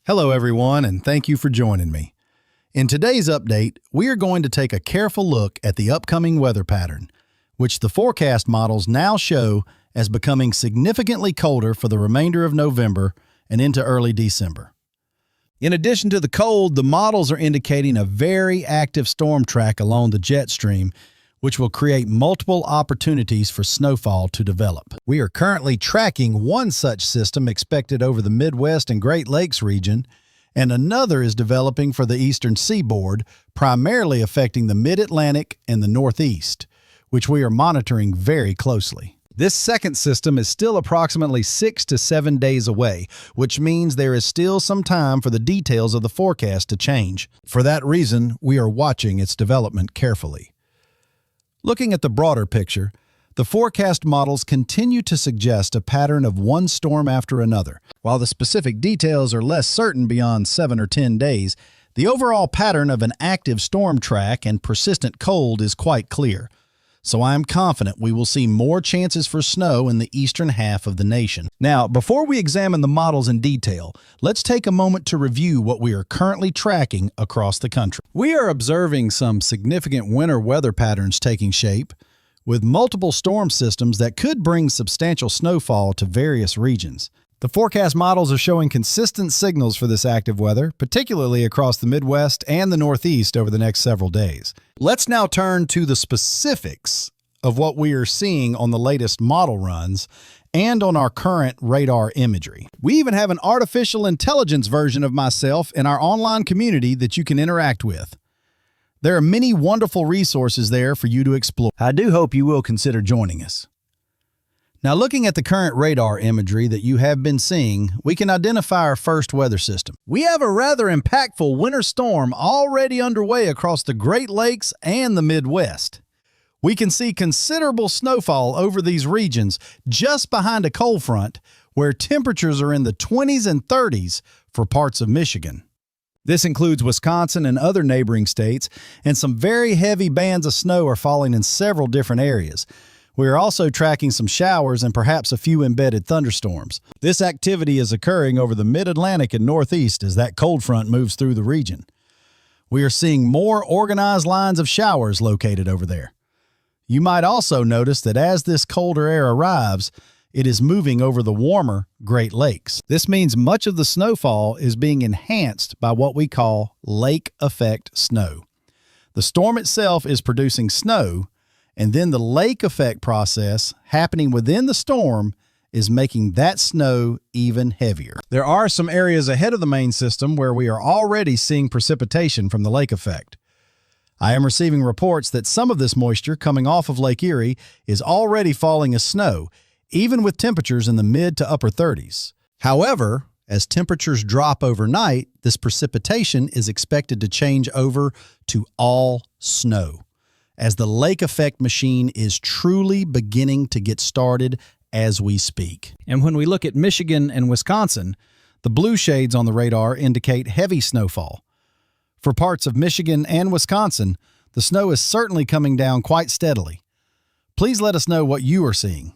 Hello everyone, and thank you for joining me. In today's update, we are going to take a careful look at the upcoming weather pattern, which the forecast models now show as becoming significantly colder for the remainder of November and into early December. In addition to the cold, the models are indicating a very active storm track along the jet stream, which will create multiple opportunities for snowfall to develop. We are currently tracking one such system expected over the Midwest and Great Lakes region, and another is developing for the eastern seaboard, primarily affecting the Mid-Atlantic and the Northeast, which we are monitoring very closely. This second system is still approximately 6 to 7 days away, which means there is still some time for the details of the forecast to change. For that reason, we are watching its development carefully. Looking at the broader picture, the forecast models continue to suggest a pattern of one storm after another. While the specific details are less certain beyond 7 or 10 days, the overall pattern of an active storm track and persistent cold is quite clear. So I am confident we will see more chances for snow in the eastern half of the nation. Now, before we examine the models in detail, let's take a moment to review what we are currently tracking across the country. We are observing some significant winter weather patterns taking shape, with multiple storm systems that could bring substantial snowfall to various regions. The forecast models are showing consistent signals for this active weather, particularly across the Midwest and the Northeast over the next several days. Let's now turn to the specifics of what we are seeing on the latest model runs and on our current radar imagery. We even have an artificial intelligence version of myself in our online community that you can interact with. There are many wonderful resources there for you to explore. I do hope you will consider joining us. Now, looking at the current radar imagery that you have been seeing, we can identify our first weather system. We have a rather impactful winter storm already underway across the Great Lakes and the Midwest. We can see considerable snowfall over these regions just behind a cold front, where temperatures are in the 20s and 30s for parts of Michigan. This includes Wisconsin and other neighboring states, and some very heavy bands of snow are falling in several different areas. We are also tracking some showers and perhaps a few embedded thunderstorms. This activity is occurring over the Mid-Atlantic and Northeast as that cold front moves through the region. We are seeing more organized lines of showers located over there. You might also notice that as this colder air arrives, it is moving over the warmer Great Lakes. This means much of the snowfall is being enhanced by what we call lake effect snow. The storm itself is producing snow, and then the lake effect process happening within the storm is making that snow even heavier. There are some areas ahead of the main system where we are already seeing precipitation from the lake effect. I am receiving reports that some of this moisture coming off of Lake Erie is already falling as snow, even with temperatures in the mid to upper 30s. However, as temperatures drop overnight, this precipitation is expected to change over to all snow, as the lake effect machine is truly beginning to get started as we speak. And when we look at Michigan and Wisconsin, the blue shades on the radar indicate heavy snowfall. For parts of Michigan and Wisconsin, the snow is certainly coming down quite steadily. Please let us know what you are seeing.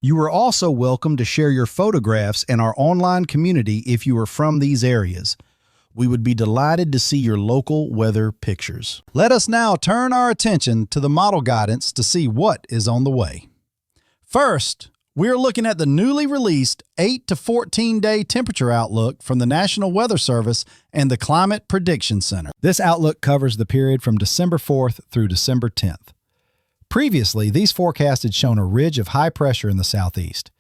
You are also welcome to share your photographs in our online community if you are from these areas. We would be delighted to see your local weather pictures. Let us now turn our attention to the model guidance to see what is on the way. First, we are looking at the newly released 8 to 14-day temperature outlook from the National Weather Service and the Climate Prediction Center. This outlook covers the period from December 4th through December 10th. Previously, these forecasts had shown a ridge of high pressure in the southeast.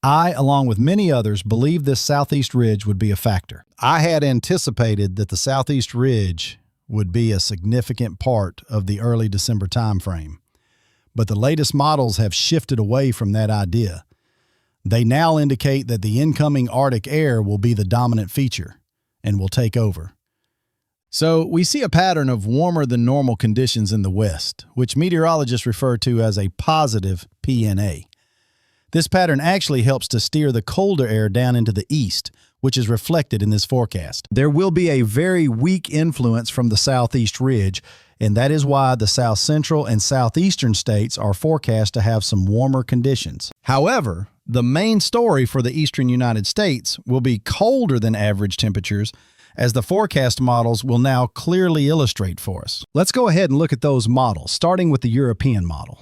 I, along with many others, believed this southeast ridge would be a factor. I had anticipated that the southeast ridge would be a significant part of the early December timeframe, but the latest models have shifted away from that idea. They now indicate that the incoming Arctic air will be the dominant feature and will take over. So we see a pattern of warmer than normal conditions in the west, which meteorologists refer to as a positive PNA. This pattern actually helps to steer the colder air down into the east, which is reflected in this forecast. There will be a very weak influence from the southeast ridge, and that is why the south central and southeastern states are forecast to have some warmer conditions. However, The main story for the eastern United States will be colder than average temperatures, as the forecast models will now clearly illustrate for us. Let's go ahead and look at those models, starting with the European model.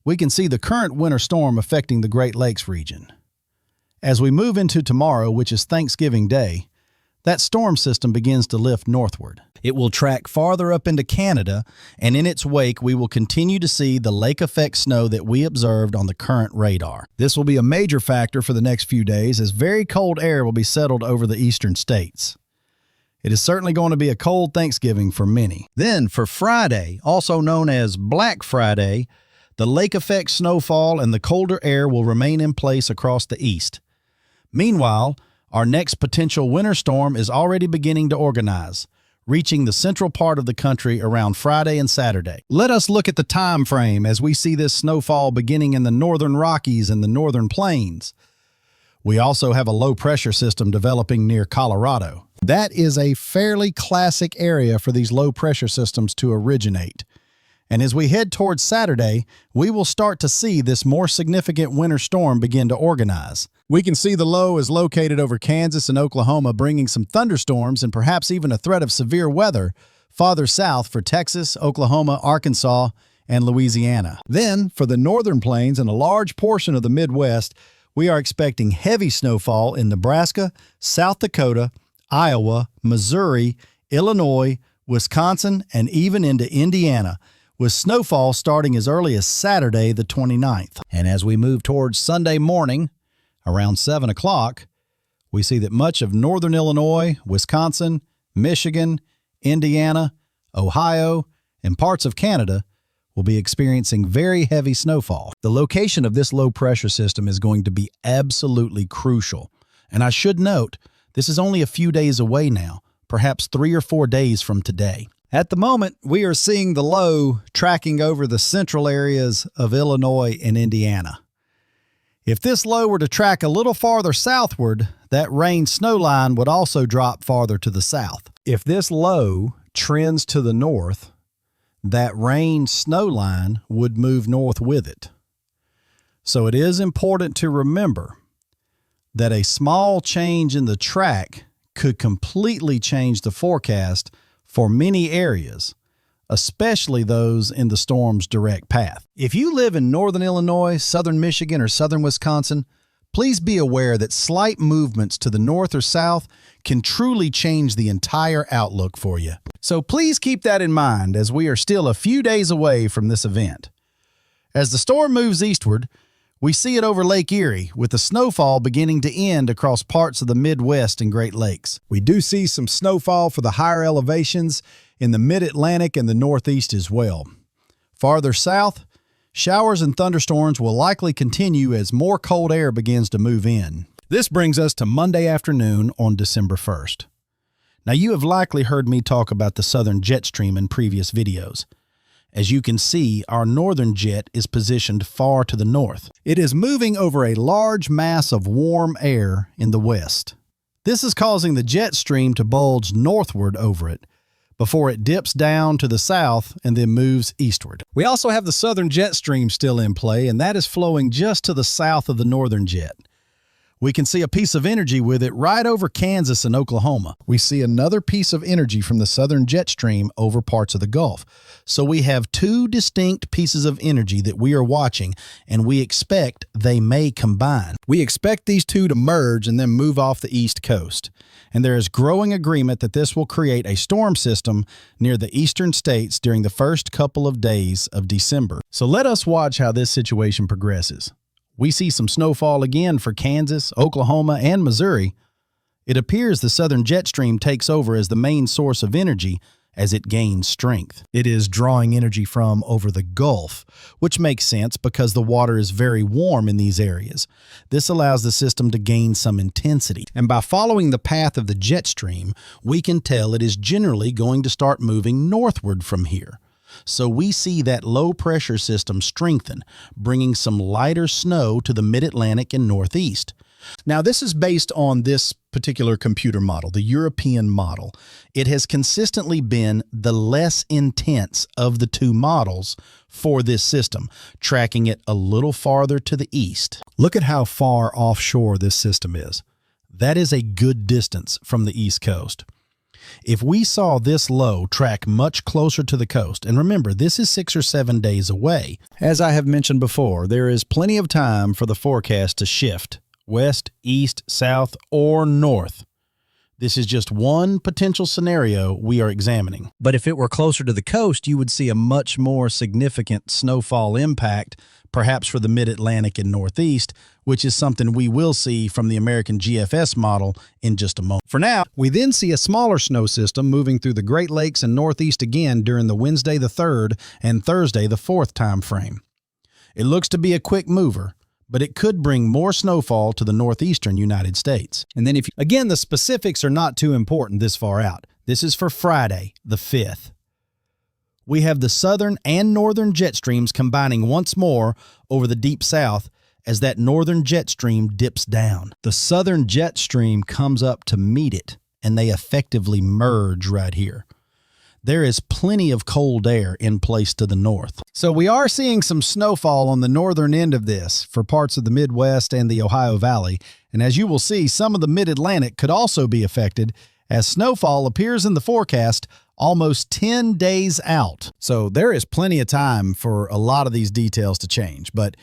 We can see the current winter storm affecting the Great Lakes region. As we move into tomorrow, which is Thanksgiving Day, that storm system begins to lift northward. It will track farther up into Canada, and in its wake, we will continue to see the lake effect snow that we observed on the current radar. This will be a major factor for the next few days, as very cold air will be settled over the eastern states. It is certainly going to be a cold Thanksgiving for many. Then for Friday, also known as Black Friday, the lake effect snowfall and the colder air will remain in place across the east. Meanwhile, our next potential winter storm is already beginning to organize, reaching the central part of the country around Friday and Saturday. Let us look at the time frame as we see this snowfall beginning in the northern Rockies and the northern plains. We also have a low-pressure system developing near Colorado. That is a fairly classic area for these low-pressure systems to originate. And as we head towards Saturday, we will start to see this more significant winter storm begin to organize. We can see the low is located over Kansas and Oklahoma, bringing some thunderstorms and perhaps even a threat of severe weather farther south for Texas, Oklahoma, Arkansas, and Louisiana. Then, for the northern plains and a large portion of the Midwest, we are expecting heavy snowfall in Nebraska, South Dakota, Iowa, Missouri, Illinois, Wisconsin, and even into Indiana, with snowfall starting as early as Saturday the 29th. And as we move towards Sunday morning, around 7 o'clock, we see that much of northern Illinois, Wisconsin, Michigan, Indiana, Ohio, and parts of Canada will be experiencing very heavy snowfall. The location of this low-pressure system is going to be absolutely crucial. And I should note, this is only a few days away now, perhaps 3 or 4 days from today. At the moment, we are seeing the low tracking over the central areas of Illinois and Indiana. If this low were to track a little farther southward, that rain-snow line would also drop farther to the south. If this low trends to the north, that rain-snow line would move north with it. So it is important to remember that a small change in the track could completely change the forecast for many areas, especially those in the storm's direct path. If you live in northern Illinois, southern Michigan, or southern Wisconsin, please be aware that slight movements to the north or south can truly change the entire outlook for you. So please keep that in mind as we are still a few days away from this event. As the storm moves eastward, we see it over Lake Erie, with the snowfall beginning to end across parts of the Midwest and Great Lakes. We do see some snowfall for the higher elevations in the Mid-Atlantic and the Northeast as well. Farther south, showers and thunderstorms will likely continue as more cold air begins to move in. This brings us to Monday afternoon on December 1st. Now, you have likely heard me talk about the southern jet stream in previous videos. As you can see, our northern jet is positioned far to the north. It is moving over a large mass of warm air in the west. This is causing the jet stream to bulge northward over it before it dips down to the south and then moves eastward. We also have the southern jet stream still in play, and that is flowing just to the south of the northern jet. We can see a piece of energy with it right over Kansas and Oklahoma. We see another piece of energy from the southern jet stream over parts of the Gulf. So we have two distinct pieces of energy that we are watching, and we expect they may combine. We expect these two to merge and then move off the east coast. And there is growing agreement that this will create a storm system near the eastern states during the first couple of days of December. So let us watch how this situation progresses. We see some snowfall again for Kansas, Oklahoma, and Missouri. It appears the southern jet stream takes over as the main source of energy as it gains strength. It is drawing energy from over the Gulf, which makes sense because the water is very warm in these areas. This allows the system to gain some intensity. And by following the path of the jet stream, we can tell it is generally going to start moving northward from here. So we see that low-pressure system strengthen, bringing some lighter snow to the Mid-Atlantic and Northeast. Now, this is based on this particular computer model, the European model. It has consistently been the less intense of the two models for this system, tracking it a little farther to the east. Look at how far offshore this system is. That is a good distance from the East Coast. If we saw this low track much closer to the coast, and remember, this is 6 or 7 days away. As I have mentioned before, there is plenty of time for the forecast to shift west, east, south, or north. This is just one potential scenario we are examining. But if it were closer to the coast, you would see a much more significant snowfall impact, perhaps for the mid-Atlantic and Northeast, which is something we will see from the American GFS model in just a moment. For now, we then see a smaller snow system moving through the Great Lakes and Northeast again during the Wednesday the 3rd and Thursday the 4th time frame. It looks to be a quick mover, but it could bring more snowfall to the northeastern United States. And then again, the specifics are not too important this far out. This is for Friday, the 5th. We have the southern and northern jet streams combining once more over the deep south as that northern jet stream dips down. The southern jet stream comes up to meet it, and they effectively merge right here. There is plenty of cold air in place to the north. So we are seeing some snowfall on the northern end of this for parts of the Midwest and the Ohio Valley. And as you will see, some of the mid-Atlantic could also be affected as snowfall appears in the forecast almost 10 days out. So there is plenty of time for a lot of these details to change. But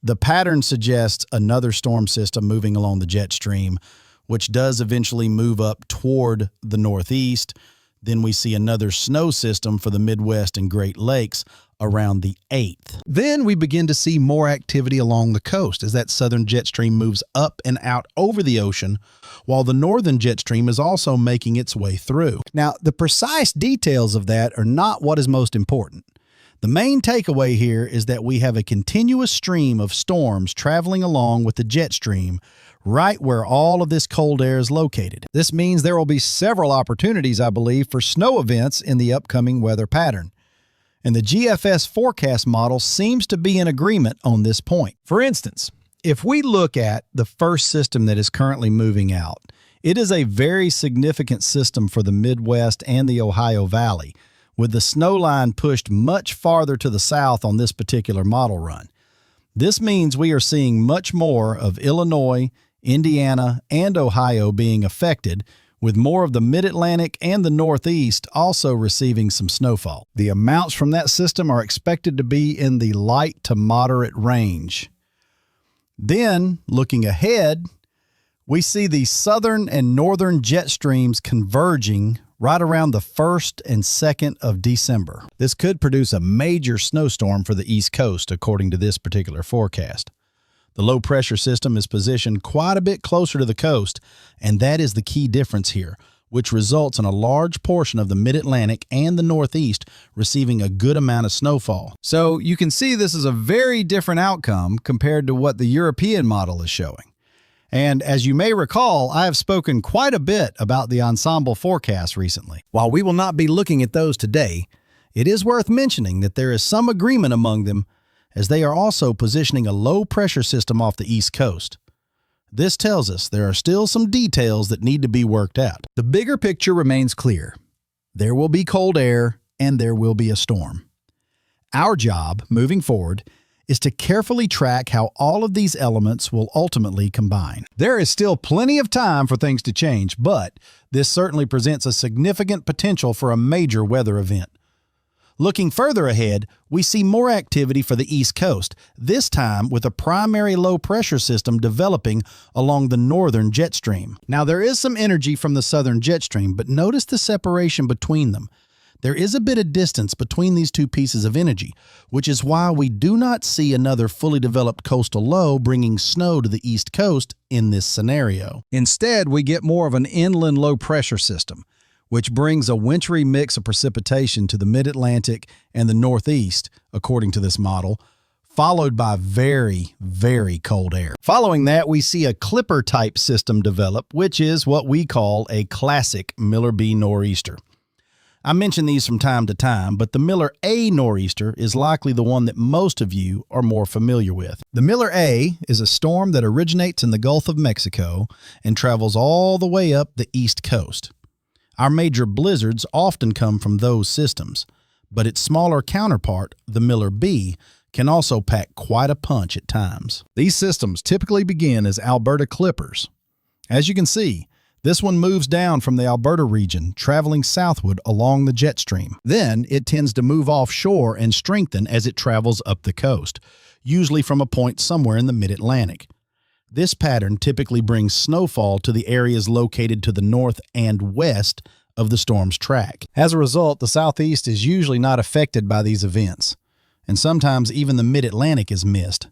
the pattern suggests another storm system moving along the jet stream, which does eventually move up toward the northeast. Then we see another snow system for the Midwest and Great Lakes around the 8th. Then we begin to see more activity along the coast as that southern jet stream moves up and out over the ocean, while the northern jet stream is also making its way through. Now, the precise details of that are not what is most important. The main takeaway here is that we have a continuous stream of storms traveling along with the jet stream right where all of this cold air is located. This means there will be several opportunities, I believe, for snow events in the upcoming weather pattern. And the GFS forecast model seems to be in agreement on this point. For instance, if we look at the first system that is currently moving out, it is a very significant system for the Midwest and the Ohio Valley, with the snow line pushed much farther to the south on this particular model run. This means we are seeing much more of Illinois, Indiana, and Ohio being affected, with more of the Mid-Atlantic and the Northeast also receiving some snowfall. The amounts from that system are expected to be in the light to moderate range. Then, looking ahead, we see the southern and northern jet streams converging right around the 1st and 2nd of December. This could produce a major snowstorm for the East Coast, according to this particular forecast. The low pressure system is positioned quite a bit closer to the coast, and that is the key difference here, which results in a large portion of the Mid-Atlantic and the Northeast receiving a good amount of snowfall. So you can see this is a very different outcome compared to what the European model is showing. And as you may recall, I have spoken quite a bit about the ensemble forecasts recently. While we will not be looking at those today, it is worth mentioning that there is some agreement among them, as they are also positioning a low-pressure system off the East Coast. This tells us there are still some details that need to be worked out. The bigger picture remains clear. There will be cold air, and there will be a storm. Our job, moving forward, is to carefully track how all of these elements will ultimately combine. There is still plenty of time for things to change, but this certainly presents a significant potential for a major weather event. Looking further ahead, we see more activity for the East Coast, this time with a primary low-pressure system developing along the northern jet stream. Now, there is some energy from the southern jet stream, but notice the separation between them. There is a bit of distance between these two pieces of energy, which is why we do not see another fully developed coastal low bringing snow to the East Coast in this scenario. Instead, we get more of an inland low-pressure system, which brings a wintry mix of precipitation to the Mid-Atlantic and the Northeast, according to this model, followed by very, very cold air. Following that, we see a clipper-type system develop, which is what we call a classic Miller B nor'easter. I mention these from time to time, but the Miller A nor'easter is likely the one that most of you are more familiar with. The Miller A is a storm that originates in the Gulf of Mexico and travels all the way up the East Coast. Our major blizzards often come from those systems, but its smaller counterpart, the Miller B, can also pack quite a punch at times. These systems typically begin as Alberta clippers. As you can see, this one moves down from the Alberta region, traveling southward along the jet stream. Then it tends to move offshore and strengthen as it travels up the coast, usually from a point somewhere in the mid-Atlantic. This pattern typically brings snowfall to the areas located to the north and west of the storm's track. As a result, the southeast is usually not affected by these events, and sometimes even the mid-Atlantic is missed.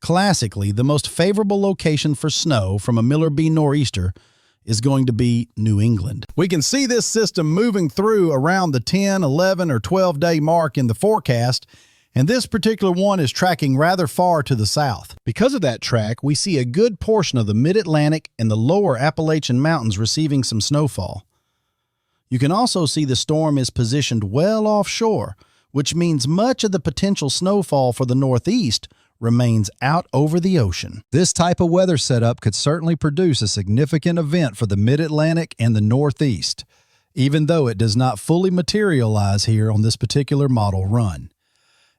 Classically, the most favorable location for snow from a Miller B nor'easter is going to be New England. We can see this system moving through around the 10, 11, or 12-day mark in the forecast, and this particular one is tracking rather far to the south. Because of that track, we see a good portion of the mid-Atlantic and the lower Appalachian Mountains receiving some snowfall. You can also see the storm is positioned well offshore, which means much of the potential snowfall for the Northeast remains out over the ocean. This type of weather setup could certainly produce a significant event for the Mid-Atlantic and the Northeast, even though it does not fully materialize here on this particular model run.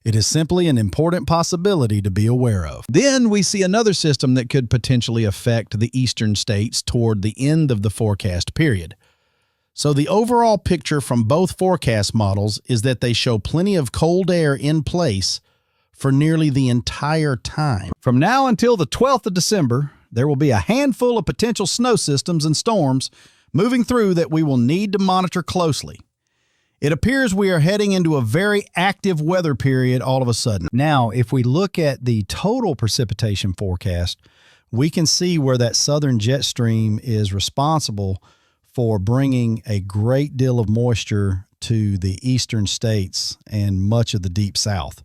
It is simply an important possibility to be aware of. Then we see another system that could potentially affect the eastern states toward the end of the forecast period. So the overall picture from both forecast models is that they show plenty of cold air in place for nearly the entire time. From now until the 12th of December, there will be a handful of potential snow systems and storms moving through that we will need to monitor closely. It appears we are heading into a very active weather period all of a sudden. Now, if we look at the total precipitation forecast, we can see where that southern jet stream is responsible for bringing a great deal of moisture to the eastern states and much of the deep south.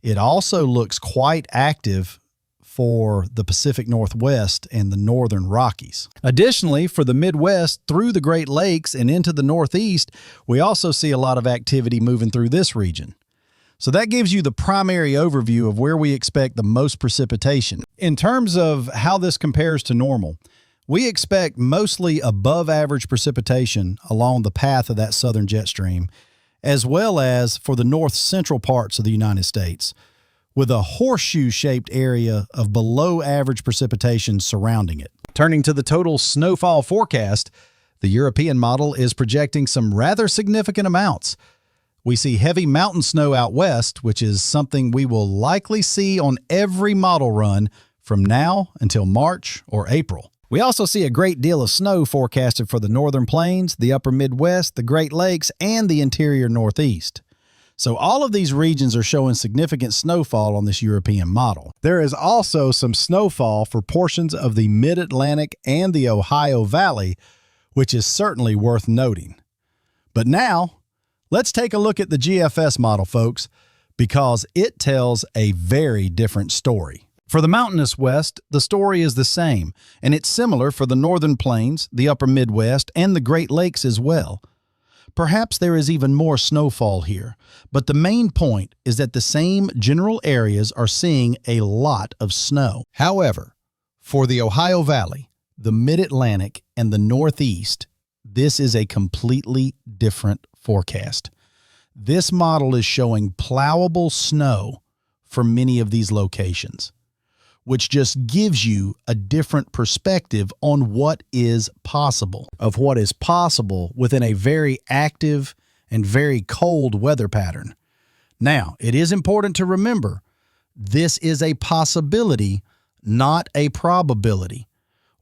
It also looks quite active for the Pacific Northwest and the northern Rockies. Additionally, for the Midwest through the Great Lakes and into the Northeast, we also see a lot of activity moving through this region. So that gives you the primary overview of where we expect the most precipitation. In terms of how this compares to normal, we expect mostly above average precipitation along the path of that southern jet stream, as well as for the north-central parts of the United States, with a horseshoe-shaped area of below-average precipitation surrounding it. Turning to the total snowfall forecast, the European model is projecting some rather significant amounts. We see heavy mountain snow out west, which is something we will likely see on every model run from now until March or April. We also see a great deal of snow forecasted for the northern plains, the upper Midwest, the Great Lakes, and the interior Northeast. So all of these regions are showing significant snowfall on this European model. There is also some snowfall for portions of the Mid-Atlantic and the Ohio Valley, which is certainly worth noting. But now, let's take a look at the GFS model, folks, because it tells a very different story. For the mountainous west, the story is the same, and it's similar for the northern plains, the upper Midwest, and the Great Lakes as well. Perhaps there is even more snowfall here, but the main point is that the same general areas are seeing a lot of snow. However, for the Ohio Valley, the Mid-Atlantic, and the Northeast, this is a completely different forecast. This model is showing plowable snow for many of these locations, which just gives you a different perspective on what is possible, within a very active and very cold weather pattern. Now, it is important to remember, this is a possibility, not a probability.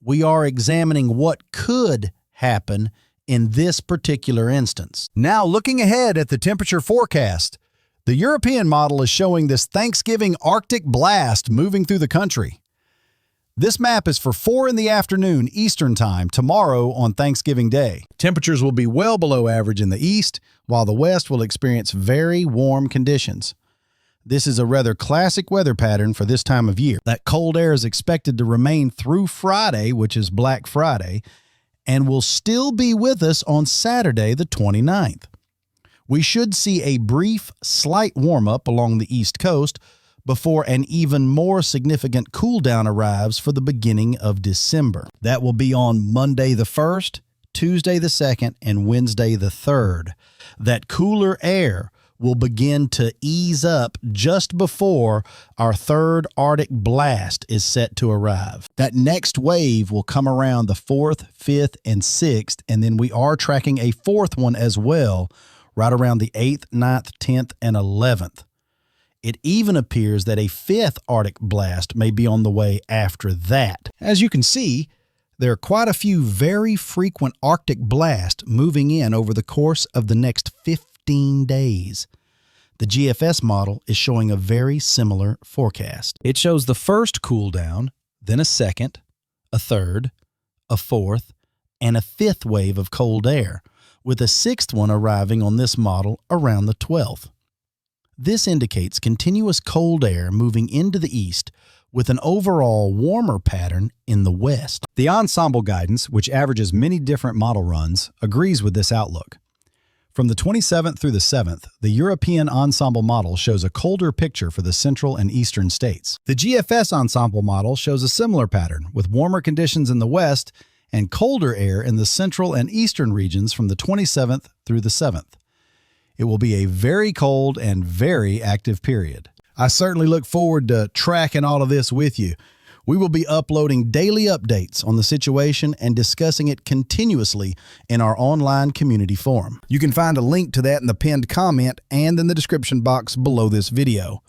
We are examining what could happen in this particular instance. Now, looking ahead at the temperature forecast, the European model is showing this Thanksgiving Arctic blast moving through the country. This map is for 4 in the afternoon Eastern Time tomorrow on Thanksgiving Day. Temperatures will be well below average in the east, while the west will experience very warm conditions. This is a rather classic weather pattern for this time of year. That cold air is expected to remain through Friday, which is Black Friday, and will still be with us on Saturday the 29th. We should see a brief, slight warm-up along the East Coast before an even more significant cool-down arrives for the beginning of December. That will be on Monday the 1st, Tuesday the 2nd, and Wednesday the 3rd. That cooler air will begin to ease up just before our third Arctic blast is set to arrive. That next wave will come around the 4th, 5th, and 6th, and then we are tracking a fourth one as well, right around the 8th, 9th, 10th, and 11th. It even appears that a fifth Arctic blast may be on the way after that. As you can see, there are quite a few very frequent Arctic blasts moving in over the course of the next 15 days. The GFS model is showing a very similar forecast. It shows the first cool down, then a second, a third, a fourth, and a fifth wave of cold air, with a sixth one arriving on this model around the 12th. This indicates continuous cold air moving into the east with an overall warmer pattern in the west. The ensemble guidance, which averages many different model runs, agrees with this outlook. From the 27th through the 7th, the European ensemble model shows a colder picture for the central and eastern states. The GFS ensemble model shows a similar pattern, with warmer conditions in the west and colder air in the central and eastern regions from the 27th through the 7th. It will be a very cold and very active period. I certainly look forward to tracking all of this with you. We will be uploading daily updates on the situation and discussing it continuously in our online community forum. You can find a link to that in the pinned comment and in the description box below this video.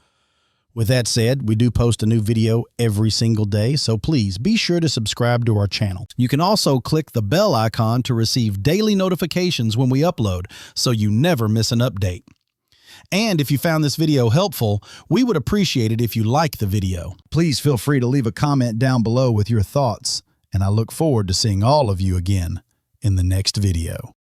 With that said, we do post a new video every single day, so please be sure to subscribe to our channel. You can also click the bell icon to receive daily notifications when we upload, so you never miss an update. And if you found this video helpful, we would appreciate it if you like the video. Please feel free to leave a comment down below with your thoughts, and I look forward to seeing all of you again in the next video.